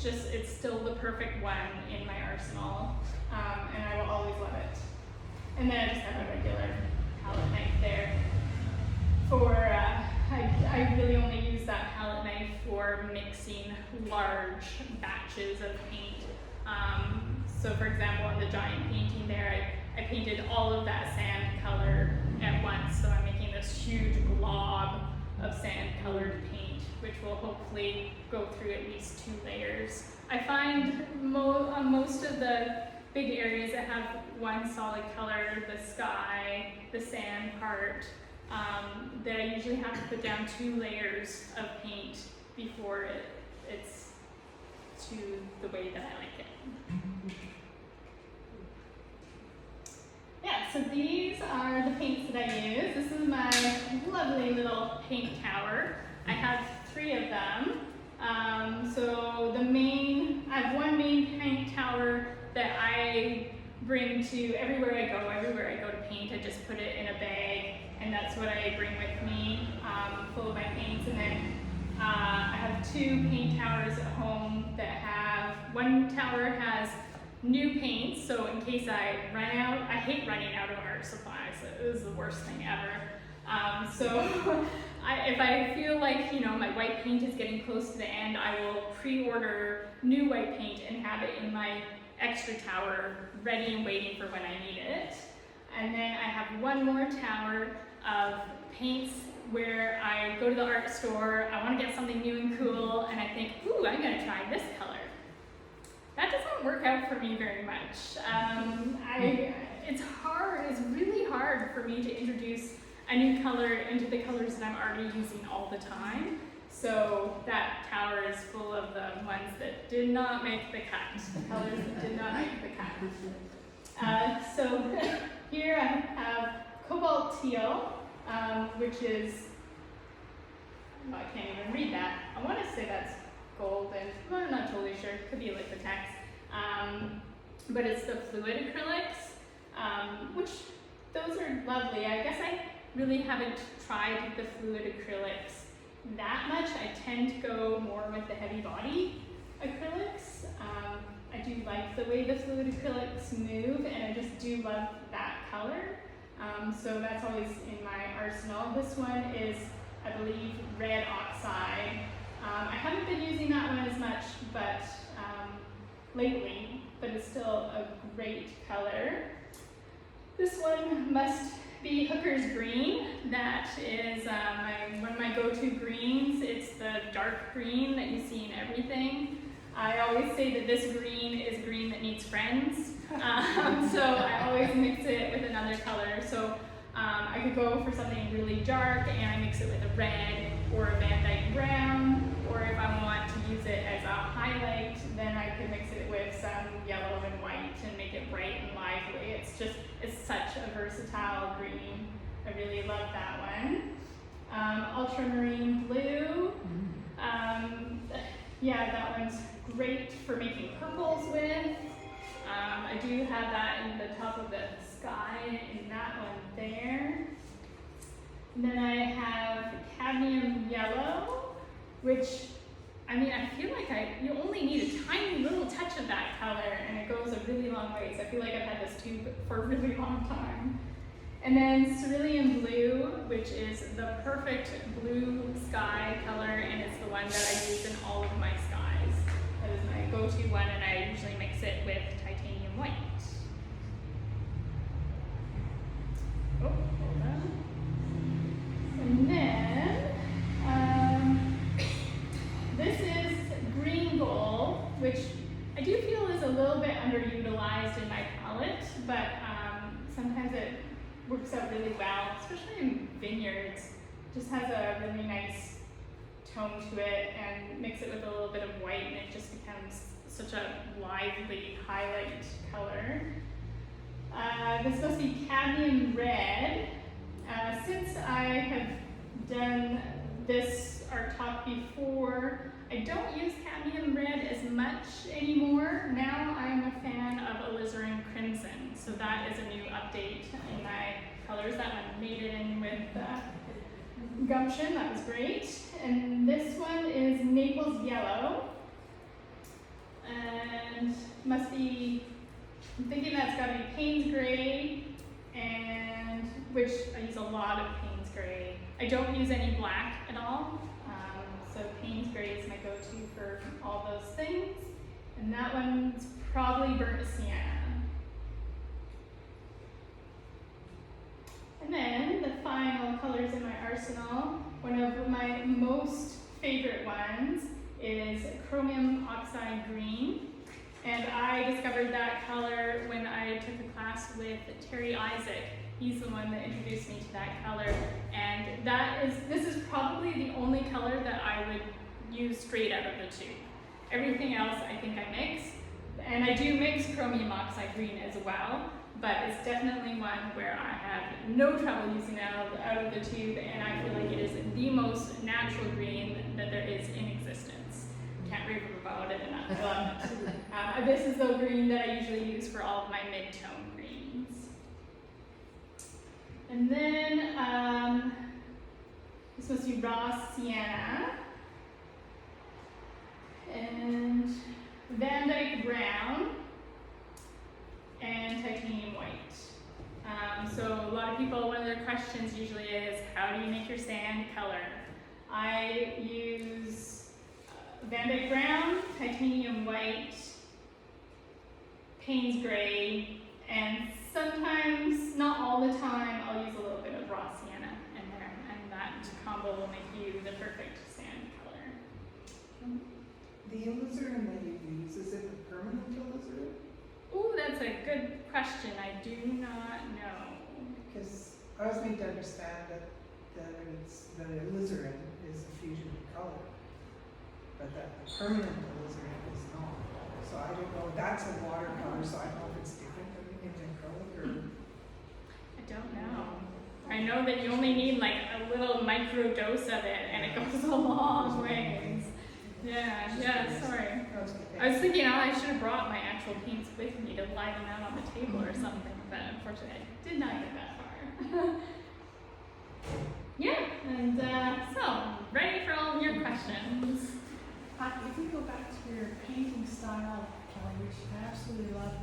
still the perfect one in my arsenal, and I will always love it. And then I just have a regular palette knife there for, I really only use use that palette knife for mixing large batches of paint. So for example, on the giant painting there, I painted all of that sand color at once, so I'm making this huge glob of sand colored paint, which will hopefully go through at least 2 layers. I find on most of the big areas that have one solid color, the sky, the sand part, that I usually have to put down 2 layers of paint before it's to the way that I like it. Yeah, so these are the paints that I use. This is my lovely little paint tower. I have 3 of them. So I have one main paint tower that I bring to everywhere I go to paint. I just put it in a bag, and that's what I bring with me, full of my paints. And then I have 2 paint towers at home that one tower has new paints, so in case I run out, I hate running out of art supplies. It was the worst thing ever. So if I feel like, my white paint is getting close to the end, I will pre-order new white paint and have it in my extra tower ready and waiting for when I need it. And then I have one more tower of paints where I go to the art store, I want to get something new and cool, and I think, ooh, I'm going to try this color. That doesn't work out for me very much. It's really hard for me to introduce a new color into the colors that I'm already using all the time. So that tower is full of the ones that did not make the cut, the colors that did not make the cut. So here I have cobalt teal, which is, well, I can't even read that. I want to say that's golden, but I'm not totally sure. Could be like the text. But it's the fluid acrylics, which those are lovely. I guess I really haven't tried the fluid acrylics that much. I tend to go more with the heavy body acrylics. I do like the way the fluid acrylics move, and I just do love that color. So that's always in my arsenal. This one is, I believe, red oxide. I haven't been using that one as much, but lately, but it's still a great color. This one must be Hooker's Green. That is one of my go-to greens. It's the dark green that you see in everything. I always say that this green is green that needs friends. So I always mix it with another color. So I could go for something really dark and I mix it with a red or a Van Dyke brown, or if I want to use it as a highlight, then I could mix it with some yellow and white and make it bright and lively. It's such a versatile green. I really love that one. Ultramarine blue. Yeah, that one's great for making purples with. I do have that in the top of the sky in that one there. And then I have cadmium yellow, which, I feel like you only need a tiny little touch of that color and it goes a really long ways. I feel like I've had this tube for a really long time. And then cerulean blue, which is the perfect blue sky color, and it's the one that I use in all of my skies. That is my go-to one, and I usually mix it with titanium white. Oh, hold on. And then, this is green gold, which I do feel is a little bit underutilized in my palette, but sometimes it works out really well, especially in vineyards. Just has a really nice tone to it, and mix it with a little bit of white and it just becomes such a lively highlight color. This must be cadmium red. Since I have done this art talk before, I don't use cadmium red as much anymore. Now I'm a fan of alizarin crimson, so that is a new update in my colors. That one made it in with gumption, that was great. And this one is Naples yellow, and must be, I'm thinking that's got to be Payne's gray, which I use a lot of Payne's gray. I don't use any black at all. So Payne's Gray is my go-to for all those things. And that one's probably burnt sienna. And then the final colors in my arsenal, one of my most favorite ones is chromium oxide green. And I discovered that color when I took a class with Terry Isaac. He's the one that introduced me to that color. And this is probably the only color that I would use straight out of the tube. Everything else I think I mix. And I do mix chromium oxide green as well, but it's definitely one where I have no trouble using it out of the tube, and I feel like it is the most natural green that there is in existence. Can't rave about it enough. I love it. This is the green that I usually use for all of my mid-tone greens. And then this must be raw sienna and Van Dyke brown and titanium white. So a lot of people, one of their questions usually is, how do you make your sand color? I use Van Dyke brown, titanium white, Payne's Gray, and sometimes, not all the time, I'll use a little bit of raw sienna in there, and that combo will make you the perfect sand color. The alizarin that you use, is it the permanent alizarin? Ooh, that's a good question. I do not know. Because I was made to understand that the alizarin is a fusion of color, but that the permanent alizarin is not. So I don't know, that's a watercolor, so I don't know if it's different than in acrylic or. I don't know. I know that you only need like a little micro dose of it, and it goes a long ways. Yeah, sorry. I was thinking, I should have brought my actual paints with me to lie them out on the table or something, but unfortunately I did not get that far. Yeah, and so, ready for all of your questions. If we go back to your painting style, Kelly, which I absolutely love,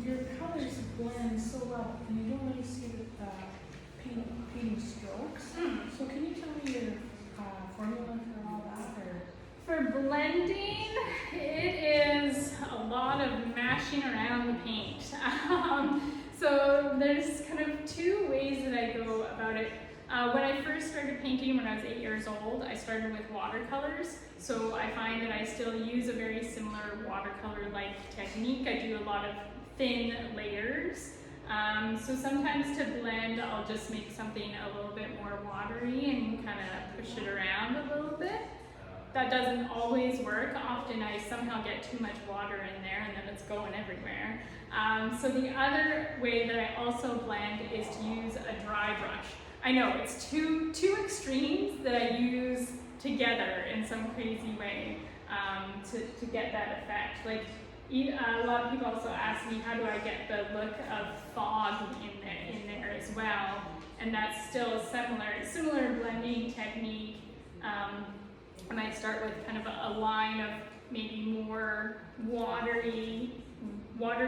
your colors blend so well, and you don't really see the painting strokes. So can you tell me your formula for all that? Or? For blending, it is a lot of mashing around the paint. So there's kind of two ways that I go about it. When I first started painting when I was 8 years old, I started with watercolors. So I find that I still use a very similar watercolor-like technique. I do a lot of thin layers. So sometimes to blend, I'll just make something a little bit more watery and kind of push it around a little bit. That doesn't always work. Often I somehow get too much water in there and then it's going everywhere. So the other way that I also blend is to use a dry brush. I know it's two extremes that I use together in some crazy way to get that effect. Like a lot of people also ask me, how do I get the look of fog in there as well? And that's still similar blending technique. I might start with kind of a line of maybe more watered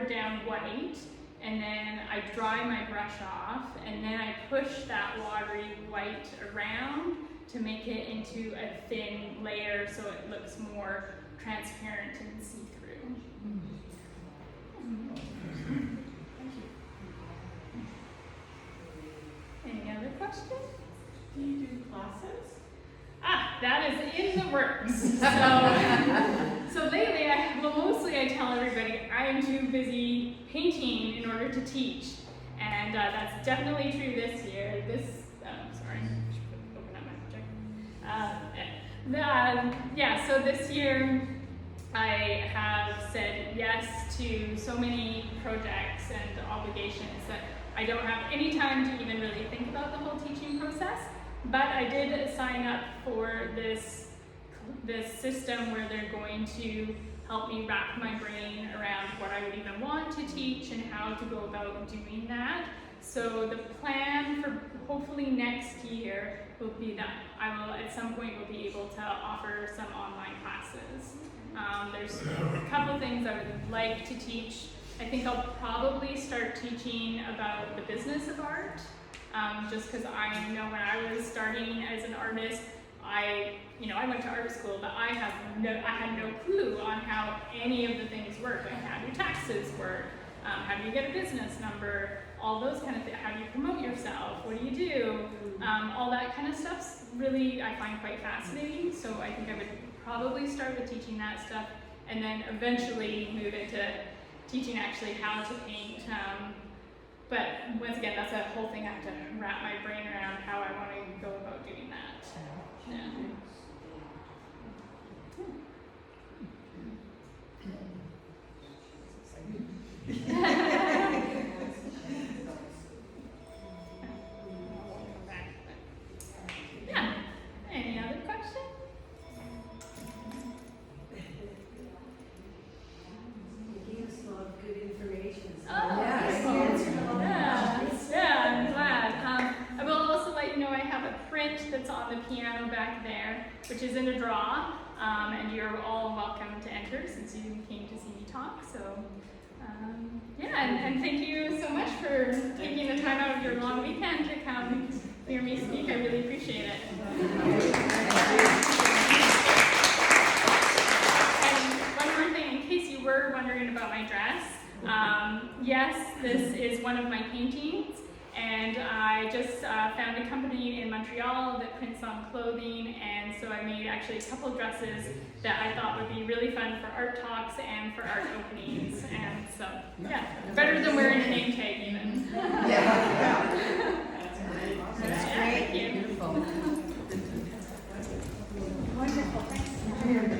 down white, and then I dry my brush off, and then I push that watery white around to make it into a thin layer so it looks more transparent and see-through. Any other questions? Do you do classes? That is in the works. So lately, mostly I tell everybody I am too busy painting in order to teach, and that's definitely true this year. Sorry, I should open up my project. So this year I have said yes to so many projects and obligations that I don't have any time to even really think about the whole teaching process. But I did sign up for this system where they're going to help me wrap my brain around what I would even want to teach and how to go about doing that. So the plan for hopefully next year will be that I will at some point will be able to offer some online classes. There's a couple things I would like to teach. I think I'll probably start teaching about the business of art. Just because I know when I was starting as an artist, I went to art school, but I had no clue on how any of the things work. Like, how do taxes work? How do you get a business number? All those kind of things. How do you promote yourself? What do you do? All that kind of stuff's really, I find quite fascinating. So I think I would probably start with teaching that stuff, and then eventually move into teaching actually how to paint. But once again, that's a whole thing I have to wrap my brain around how I want to go about doing that. Yeah. Yeah. Any other questions? You gave us a lot of good information. So Oh, yes, cool. you answered a lot of Yeah, questions. I'm glad. I will also let you know I have a print that's on the piano back there, which is in a draw, and you're all welcome to enter since you came to see me talk. So, and thank you so much for taking the time out of your long weekend to come hear me speak. I really appreciate it. And one more thing, in case you were wondering about my dress, yes, this is one of my paintings, and I just found a company in Montreal that prints on clothing, and so I made actually a couple dresses that I thought would be really fun for art talks and for art openings, and so, yeah, better than